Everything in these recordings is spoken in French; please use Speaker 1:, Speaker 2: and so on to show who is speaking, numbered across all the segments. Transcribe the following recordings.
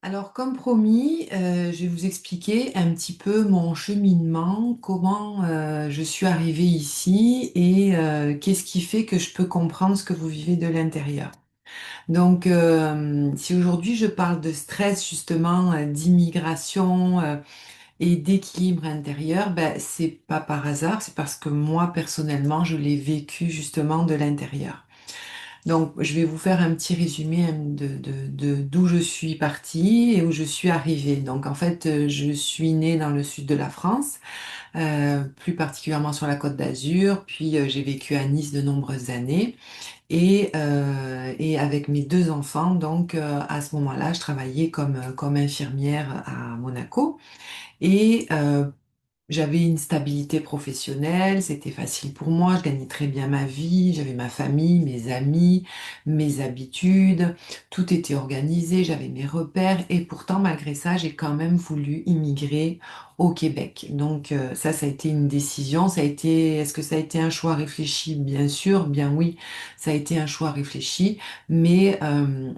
Speaker 1: Alors, comme promis, je vais vous expliquer un petit peu mon cheminement, comment je suis arrivée ici et qu'est-ce qui fait que je peux comprendre ce que vous vivez de l'intérieur. Donc, si aujourd'hui je parle de stress justement, d'immigration et d'équilibre intérieur, ben, c'est pas par hasard, c'est parce que moi personnellement, je l'ai vécu justement de l'intérieur. Donc, je vais vous faire un petit résumé d'où je suis partie et où je suis arrivée. Donc, en fait, je suis née dans le sud de la France, plus particulièrement sur la Côte d'Azur, puis j'ai vécu à Nice de nombreuses années. Et avec mes deux enfants, donc à ce moment-là, je travaillais comme infirmière à Monaco. Et j'avais une stabilité professionnelle, c'était facile pour moi, je gagnais très bien ma vie, j'avais ma famille, mes amis, mes habitudes, tout était organisé, j'avais mes repères et pourtant malgré ça, j'ai quand même voulu immigrer au Québec. Donc ça a été une décision, est-ce que ça a été un choix réfléchi? Bien sûr, bien oui, ça a été un choix réfléchi, mais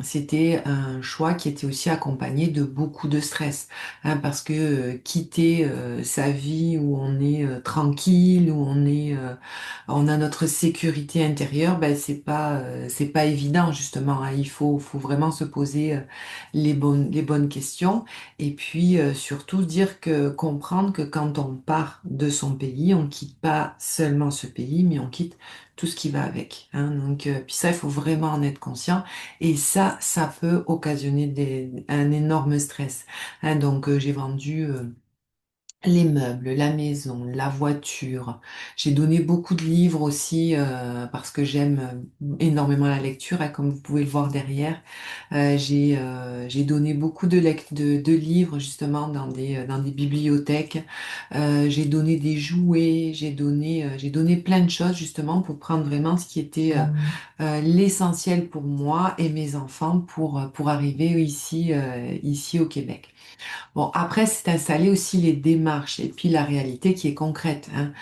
Speaker 1: c'était un choix qui était aussi accompagné de beaucoup de stress parce que quitter sa vie où on est tranquille, où on a notre sécurité intérieure, ben c'est pas évident justement, hein. Faut vraiment se poser les bonnes questions et puis surtout dire que comprendre que quand on part de son pays, on quitte pas seulement ce pays, mais on quitte tout ce qui va avec, hein. Donc puis ça, il faut vraiment en être conscient et ça peut occasionner un énorme stress. Donc j'ai vendu les meubles, la maison, la voiture. J'ai donné beaucoup de livres aussi parce que j'aime énormément la lecture, hein, comme vous pouvez le voir derrière. J'ai donné beaucoup de livres justement dans des bibliothèques. J'ai donné des jouets, j'ai donné plein de choses justement pour prendre vraiment ce qui était l'essentiel pour moi et mes enfants pour arriver ici au Québec. Bon, après, c'est installer aussi les démarches et puis la réalité qui est concrète, hein.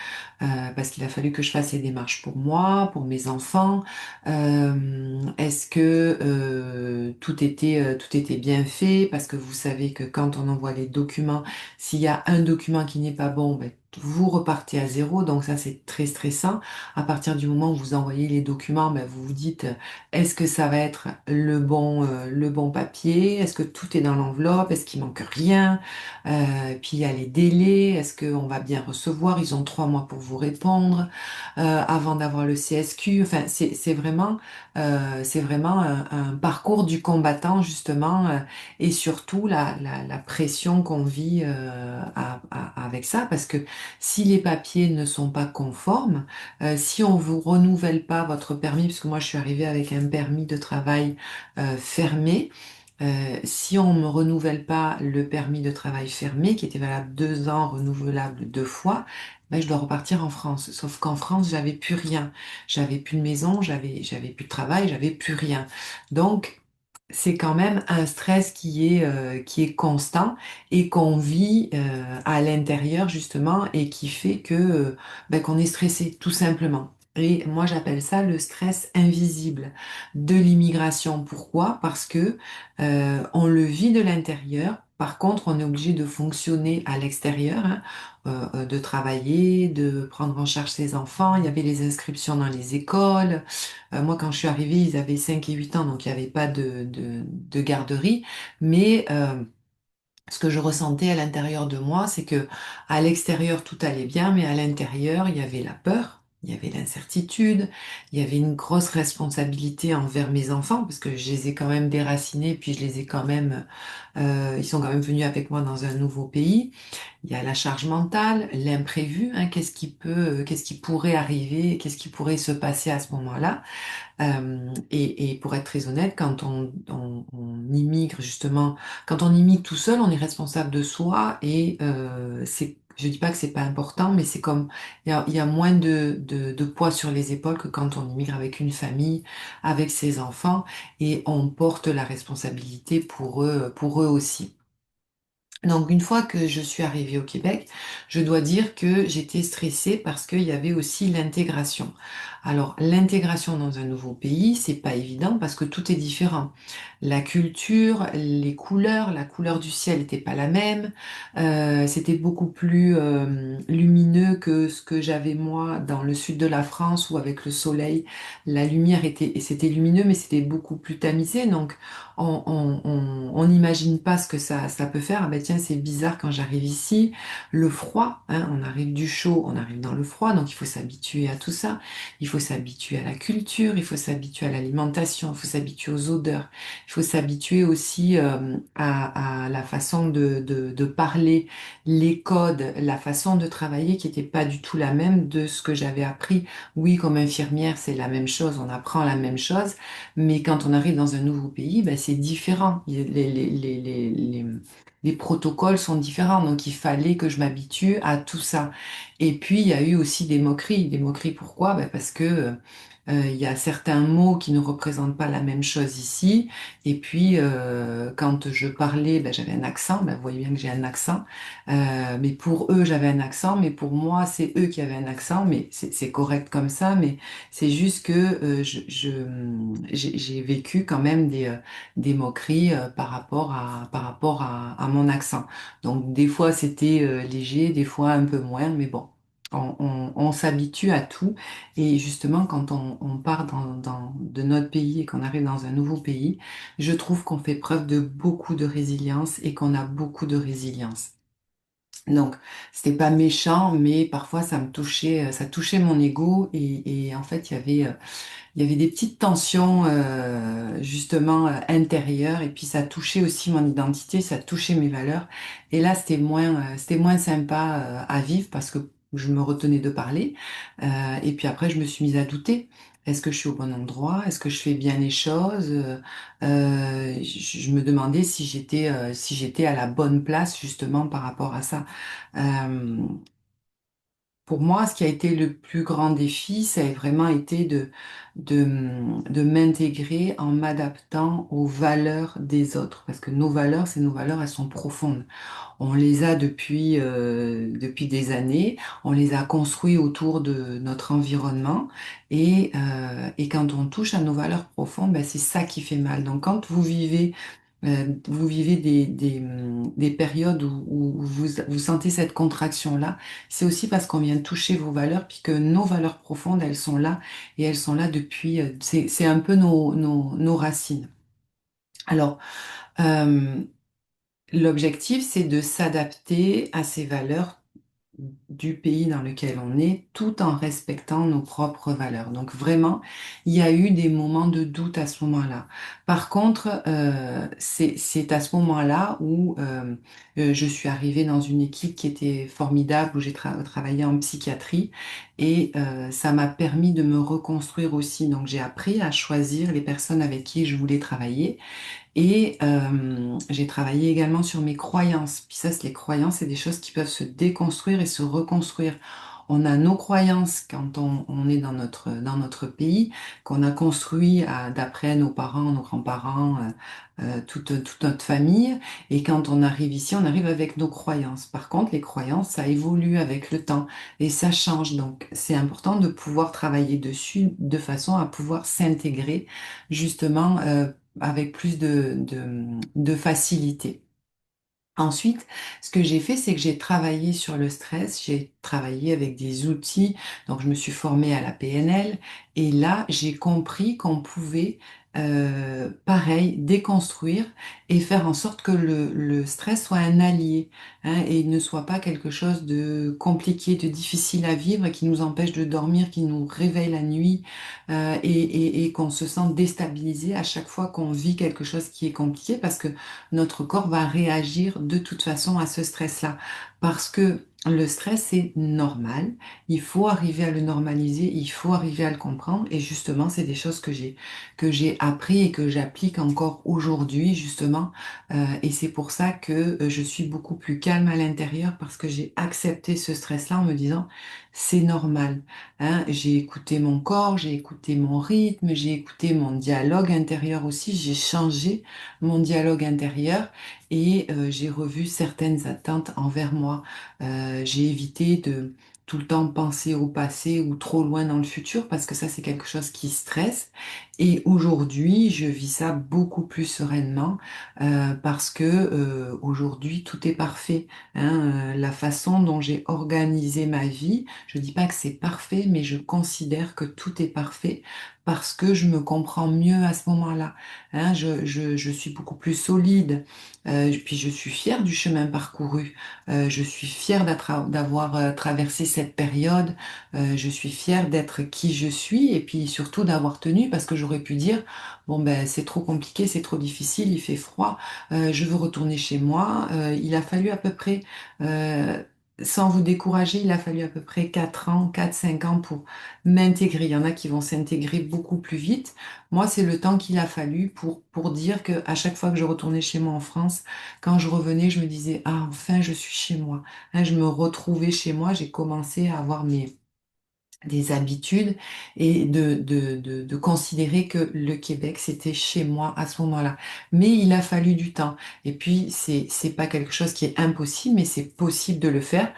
Speaker 1: Parce qu'il a fallu que je fasse les démarches pour moi, pour mes enfants. Est-ce que tout était bien fait? Parce que vous savez que quand on envoie les documents, s'il y a un document qui n'est pas bon, ben, vous repartez à zéro, donc ça c'est très stressant. À partir du moment où vous envoyez les documents, ben, vous vous dites est-ce que ça va être le bon papier? Est-ce que tout est dans l'enveloppe? Est-ce qu'il manque rien? Puis il y a les délais. Est-ce qu'on va bien recevoir? Ils ont 3 mois pour vous répondre avant d'avoir le CSQ. Enfin, c'est vraiment un parcours du combattant justement et surtout la pression qu'on vit avec ça parce que si les papiers ne sont pas conformes, si on vous renouvelle pas votre permis, parce que moi je suis arrivée avec un permis de travail fermé, si on me renouvelle pas le permis de travail fermé, qui était valable 2 ans, renouvelable 2 fois, ben, je dois repartir en France. Sauf qu'en France, j'avais plus rien. J'avais plus de maison, j'avais plus de travail, j'avais plus rien. Donc, c'est quand même un stress qui est constant et qu'on vit à l'intérieur justement et qui fait que ben, qu'on est stressé tout simplement. Et moi j'appelle ça le stress invisible de l'immigration. Pourquoi? Parce que on le vit de l'intérieur. Par contre, on est obligé de fonctionner à l'extérieur, hein, de travailler, de prendre en charge ses enfants. Il y avait les inscriptions dans les écoles. Moi, quand je suis arrivée, ils avaient 5 et 8 ans, donc il n'y avait pas de garderie. Mais ce que je ressentais à l'intérieur de moi, c'est que à l'extérieur, tout allait bien, mais à l'intérieur, il y avait la peur. Il y avait l'incertitude, il y avait une grosse responsabilité envers mes enfants parce que je les ai quand même déracinés, puis je les ai quand même, ils sont quand même venus avec moi dans un nouveau pays. Il y a la charge mentale, l'imprévu, hein, qu'est-ce qui pourrait arriver, qu'est-ce qui pourrait se passer à ce moment-là. Et pour être très honnête, quand on immigre justement, quand on immigre tout seul, on est responsable de soi et je dis pas que c'est pas important, mais c'est comme il y a moins de poids sur les épaules que quand on immigre avec une famille, avec ses enfants et on porte la responsabilité pour eux aussi. Donc, une fois que je suis arrivée au Québec, je dois dire que j'étais stressée parce qu'il y avait aussi l'intégration. Alors, l'intégration dans un nouveau pays, c'est pas évident parce que tout est différent. La culture, les couleurs, la couleur du ciel n'était pas la même. C'était beaucoup plus lumineux que ce que j'avais moi dans le sud de la France où avec le soleil, la lumière était, et c'était lumineux, mais c'était beaucoup plus tamisé. Donc, on n'imagine pas ce que ça peut faire. Ah ben tiens, c'est bizarre quand j'arrive ici. Le froid, hein, on arrive du chaud, on arrive dans le froid, donc il faut s'habituer à tout ça. Il faut s'habituer à la culture, il faut s'habituer à l'alimentation, il faut s'habituer aux odeurs, il faut s'habituer aussi à la façon de parler, les codes, la façon de travailler qui n'était pas du tout la même de ce que j'avais appris. Oui, comme infirmière, c'est la même chose, on apprend la même chose. Mais quand on arrive dans un nouveau pays, ben, c'est différent. Les protocoles sont différents. Donc, il fallait que je m'habitue à tout ça. Et puis, il y a eu aussi des moqueries. Des moqueries, pourquoi? Ben, parce que il y a certains mots qui ne représentent pas la même chose ici. Et puis, quand je parlais, ben, j'avais un accent. Ben, vous voyez bien que j'ai un accent. Mais pour eux, j'avais un accent. Mais pour moi, c'est eux qui avaient un accent. Mais c'est correct comme ça. Mais c'est juste que j'ai vécu quand même des moqueries par rapport à mon accent. Donc des fois c'était léger, des fois un peu moins, mais bon, on s'habitue à tout. Et justement, quand on part de notre pays et qu'on arrive dans un nouveau pays, je trouve qu'on fait preuve de beaucoup de résilience et qu'on a beaucoup de résilience. Donc, c'était pas méchant, mais parfois ça me touchait, ça touchait mon ego et en fait il y avait des petites tensions justement intérieures et puis ça touchait aussi mon identité, ça touchait mes valeurs. Et là, c'était moins sympa à vivre parce que je me retenais de parler. Et puis après, je me suis mise à douter. Est-ce que je suis au bon endroit? Est-ce que je fais bien les choses? Je me demandais si j'étais à la bonne place justement par rapport à ça. Euh, pour moi, ce qui a été le plus grand défi, ça a vraiment été de m'intégrer en m'adaptant aux valeurs des autres. Parce que nos valeurs, c'est nos valeurs, elles sont profondes. On les a depuis des années, on les a construits autour de notre environnement et quand on touche à nos valeurs profondes, ben, c'est ça qui fait mal. Donc quand vous vivez des périodes où vous sentez cette contraction-là, c'est aussi parce qu'on vient toucher vos valeurs, puis que nos valeurs profondes, elles sont là et elles sont là depuis, c'est un peu nos racines. Alors, euh, l'objectif, c'est de s'adapter à ces valeurs du pays dans lequel on est, tout en respectant nos propres valeurs. Donc vraiment, il y a eu des moments de doute à ce moment-là. Par contre, c'est à ce moment-là où je suis arrivée dans une équipe qui était formidable, où j'ai travaillé en psychiatrie, et ça m'a permis de me reconstruire aussi. Donc j'ai appris à choisir les personnes avec qui je voulais travailler. Et j'ai travaillé également sur mes croyances. Puis ça, c'est les croyances, c'est des choses qui peuvent se déconstruire et se reconstruire. On a nos croyances quand on est dans notre pays, qu'on a construit d'après nos parents, nos grands-parents, toute notre famille. Et quand on arrive ici, on arrive avec nos croyances. Par contre, les croyances, ça évolue avec le temps et ça change. Donc, c'est important de pouvoir travailler dessus de façon à pouvoir s'intégrer justement avec plus de facilité. Ensuite, ce que j'ai fait, c'est que j'ai travaillé sur le stress, j'ai travaillé avec des outils, donc je me suis formée à la PNL, et là, j'ai compris qu'on pouvait, pareil, déconstruire et faire en sorte que le stress soit un allié, hein, et ne soit pas quelque chose de compliqué, de difficile à vivre, qui nous empêche de dormir, qui nous réveille la nuit, et qu'on se sent déstabilisé à chaque fois qu'on vit quelque chose qui est compliqué, parce que notre corps va réagir de toute façon à ce stress-là. Parce que le stress, c'est normal. Il faut arriver à le normaliser, il faut arriver à le comprendre. Et justement, c'est des choses que j'ai appris et que j'applique encore aujourd'hui, justement. Et c'est pour ça que je suis beaucoup plus calme à l'intérieur parce que j'ai accepté ce stress-là en me disant, c'est normal. Hein, j'ai écouté mon corps, j'ai écouté mon rythme, j'ai écouté mon dialogue intérieur aussi, j'ai changé mon dialogue intérieur et j'ai revu certaines attentes envers moi. J'ai évité de tout le temps penser au passé ou trop loin dans le futur parce que ça, c'est quelque chose qui stresse. Et aujourd'hui, je vis ça beaucoup plus sereinement parce que aujourd'hui, tout est parfait. Hein. La façon dont j'ai organisé ma vie, je dis pas que c'est parfait, mais je considère que tout est parfait parce que je me comprends mieux à ce moment-là. Hein. Je suis beaucoup plus solide. Puis je suis fière du chemin parcouru. Je suis fière d'avoir traversé cette période. Je suis fière d'être qui je suis et puis surtout d'avoir tenu parce que j'aurais pu dire, bon ben c'est trop compliqué, c'est trop difficile, il fait froid, je veux retourner chez moi. Il a fallu à peu près, sans vous décourager, il a fallu à peu près 4 ans, 4 5 ans pour m'intégrer. Il y en a qui vont s'intégrer beaucoup plus vite. Moi, c'est le temps qu'il a fallu pour dire que à chaque fois que je retournais chez moi en France, quand je revenais, je me disais, ah, enfin, je suis chez moi. Hein, je me retrouvais chez moi, j'ai commencé à avoir des habitudes et de considérer que le Québec, c'était chez moi à ce moment-là. Mais il a fallu du temps. Et puis, c'est pas quelque chose qui est impossible, mais c'est possible de le faire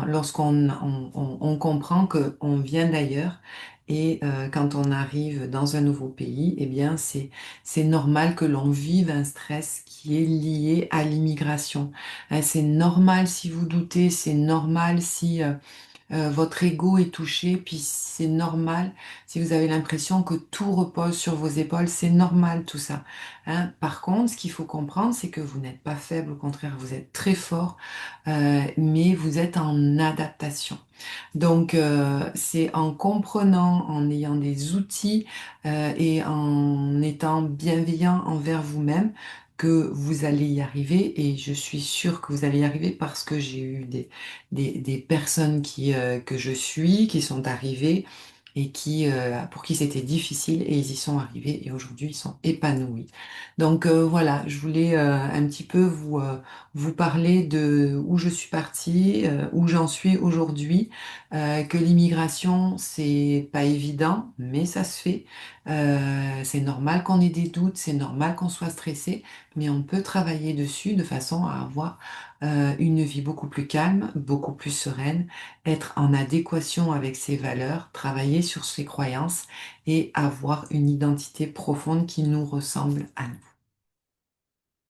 Speaker 1: lorsqu'on on comprend qu'on vient d'ailleurs. Et quand on arrive dans un nouveau pays, eh bien, c'est normal que l'on vive un stress qui est lié à l'immigration. Hein, c'est normal si vous doutez, c'est normal si votre ego est touché, puis c'est normal. Si vous avez l'impression que tout repose sur vos épaules, c'est normal tout ça. Hein. Par contre, ce qu'il faut comprendre, c'est que vous n'êtes pas faible, au contraire, vous êtes très fort, mais vous êtes en adaptation. Donc, c'est en comprenant, en ayant des outils et en étant bienveillant envers vous-même que vous allez y arriver. Et je suis sûre que vous allez y arriver parce que j'ai eu des personnes que je suis, qui sont arrivées et pour qui c'était difficile et ils y sont arrivés et aujourd'hui ils sont épanouis. Donc voilà, je voulais un petit peu vous parler de où je suis partie, où j'en suis aujourd'hui, que l'immigration c'est pas évident, mais ça se fait. C'est normal qu'on ait des doutes, c'est normal qu'on soit stressé, mais on peut travailler dessus de façon à avoir une vie beaucoup plus calme, beaucoup plus sereine, être en adéquation avec ses valeurs, travailler sur ses croyances et avoir une identité profonde qui nous ressemble à nous.